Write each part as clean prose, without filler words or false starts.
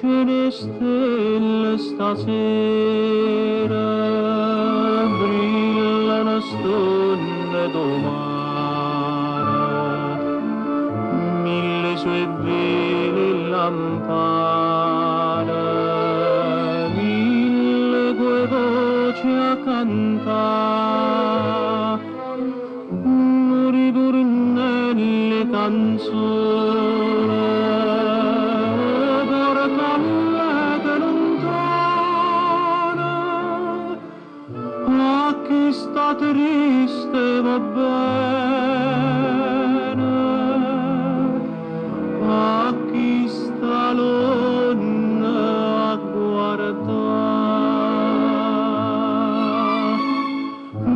luce le stelle stasera brillano stonde domare, mille sue vele lampare, mille quei voci a cantare, un ritornelli canzoni. Sta triste va bene, a chi sta lonna a guardare,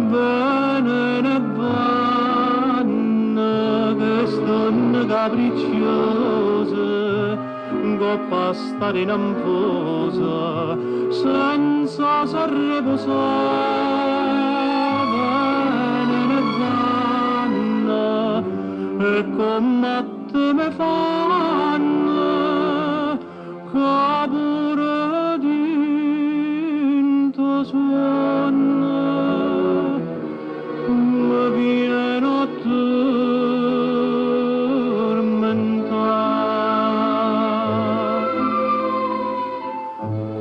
bene ne vanno che stanno capricciose, coppa stare in amposa, senza se riposare. E combatte me fanno che pure dinto suono mi viene a tormentare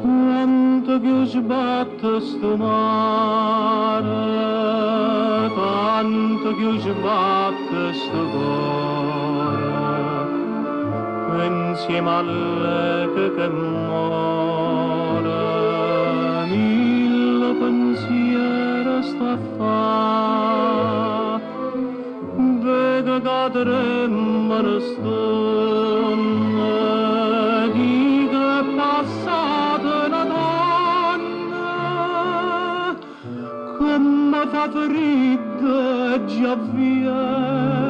quanto più sbatte sto mare, tanto più sbatte sto cuore, insieme all'eco che muore, mille pensieri sta a fa, vedo che tremano stonne, di che è passata una donna, come fa freddo e già viene.